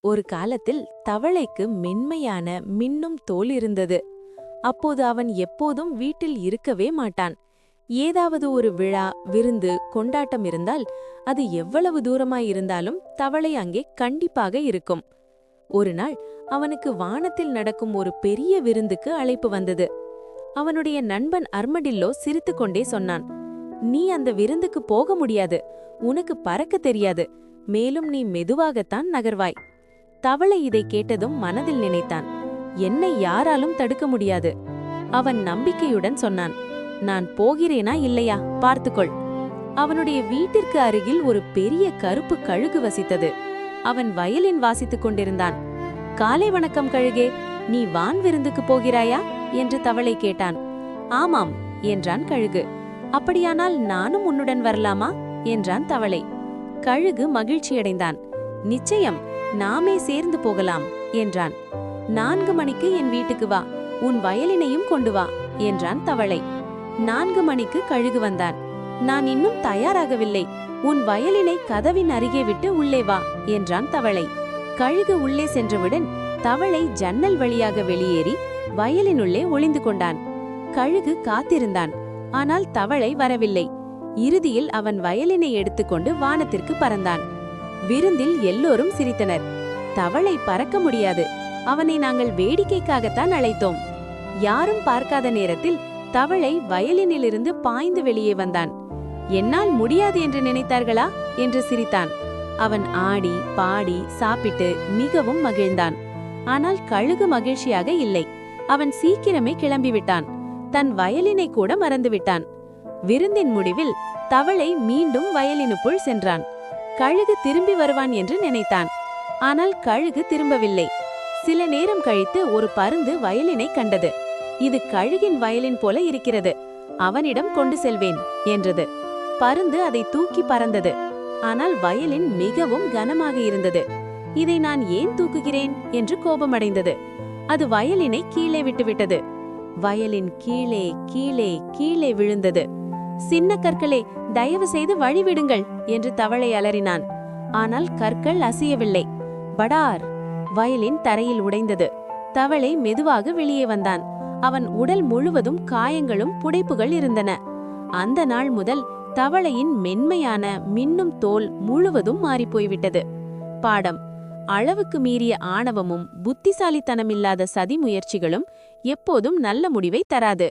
ஒரு காலத்தில் தவளைக்கு மென்மையான மின்னும் தோல் இருந்தது. அப்போது அவன் எப்போதும் வீட்டில் இருக்கவே மாட்டான். ஏதாவது ஒரு விழா, விருந்து, கொண்டாட்டம் இருந்தால் அது எவ்வளவு தூரமாயிருந்தாலும் தவளை அங்கே கண்டிப்பாக இருக்கும். ஒரு நாள் அவனுக்கு வானத்தில் நடக்கும் ஒரு பெரிய விருந்துக்கு அழைப்பு வந்தது. அவனுடைய நண்பன் அர்மடில்லோ சிரித்துக்கொண்டே சொன்னான், "நீ அந்த விருந்துக்கு போக முடியாது. உனக்கு பறக்க தெரியாது. மேலும் நீ மெதுவாகத்தான் நகர்வாய்." தவளை இதை கேட்டதும் மனதில் நினைத்தான், என்னை யாராலும் தடுக்க முடியாது. அவன் நம்பிக்கையுடன் சொன்னான், "நான் போகிறேனா இல்லையா பார்த்துக்கொள்." அவனுடைய வீட்டிற்கு அருகில் ஒரு பெரிய கருப்பு கழுகு வசித்தது. அவன் வயலின் வாசித்துக் கொண்டிருந்தான். "காலை வணக்கம் கழுகே, நீ வான் விருந்துக்கு போகிறாயா?" என்று தவளை கேட்டான். "ஆமாம்" என்றான் கழுகு. "அப்படியானால் நானும் உன்னுடன் வரலாமா?" என்றான் தவளை. கழுகு மகிழ்ச்சியடைந்தான். "நிச்சயம், நாமே சேர்ந்து போகலாம்" என்றான். "4 மணிக்கு என் வீட்டுக்கு வா, உன் வயலினையும் கொண்டு வா" என்றான் தவளை. 4 மணிக்கு கழுகு வந்தான். "நான் இன்னும் தயாராகவில்லை, உன் வயலினை கதவின் அருகே விட்டு உள்ளே வா" என்றான் தவளை. கழுகு உள்ளே சென்றவுடன் தவளை ஜன்னல் வழியாக வெளியேறி வயலினுள்ளே ஒளிந்து கொண்டான். கழுகு காத்திருந்தான். ஆனால் தவளை வரவில்லை. இறுதியில் அவன் வயலினை எடுத்துக்கொண்டு வானத்திற்கு பறந்தான். விருந்தில் எல்லோரும் சிரித்தனர். "தவளை பறக்க முடியாது, அவனை நாங்கள் வேடிக்கைக்காகத்தான் அழைத்தோம்." யாரும் பார்க்காத நேரத்தில் தவளை வயலினிலிருந்து பாய்ந்து வெளியே வந்தான். "என்னால் முடியாது என்று நினைத்தார்களா?" என்று சிரித்தான். அவன் ஆடி பாடி சாப்பிட்டு மிகவும் மகிழ்ந்தான். ஆனால் கழுகு மகிழ்ச்சியாக இல்லை. அவன் சீக்கிரமே கிளம்பிவிட்டான். தன் வயலினை கூட மறந்துவிட்டான். விருந்தின் முடிவில் தவளை மீண்டும் வயலினுக்குள் சென்றான். கழுகு திரும்பி வருவான் என்று நினைத்தான். ஆனால் கழுகு திரும்பவில்லை. சில நேரம் கழித்து ஒரு பருந்து வயலினை கண்டது. "இது கழுகின் வயலின் போல இருக்கிறது, அவனிடம் கொண்டு செல்வேன்" என்றது. பருந்து அதை தூக்கி பறந்தது. ஆனால் வயலின் மிகவும் கனமாக இருந்தது. "இதை நான் ஏன் தூக்குகிறேன்?" என்று கோபமடைந்தது. அது வயலினை கீழே விட்டுவிட்டது. வயலின் கீழே கீழே கீழே விழுந்தது. "சின்ன கற்களே, தயவு செய்து வழிவிடுங்கள்" என்று தவளை அலறினான். ஆனால் கற்கள் அசையவில்லை. படார்! வயலின் தரையில் உடைந்தது. தவளை மெதுவாக வெளியே வந்தான். அவன் உடல் முழுவதும் காயங்களும் புடைப்புகள் இருந்தன. அந்த நாள் முதல் தவளையின் மென்மையான மின்னும் தோல் முழுவதும் மாறிப்போய்விட்டது. பாடம்: அளவுக்கு மீறிய ஆணவமும் புத்திசாலித்தனமில்லாத சதி முயற்சிகளும் எப்போதும் நல்ல முடிவை தராது.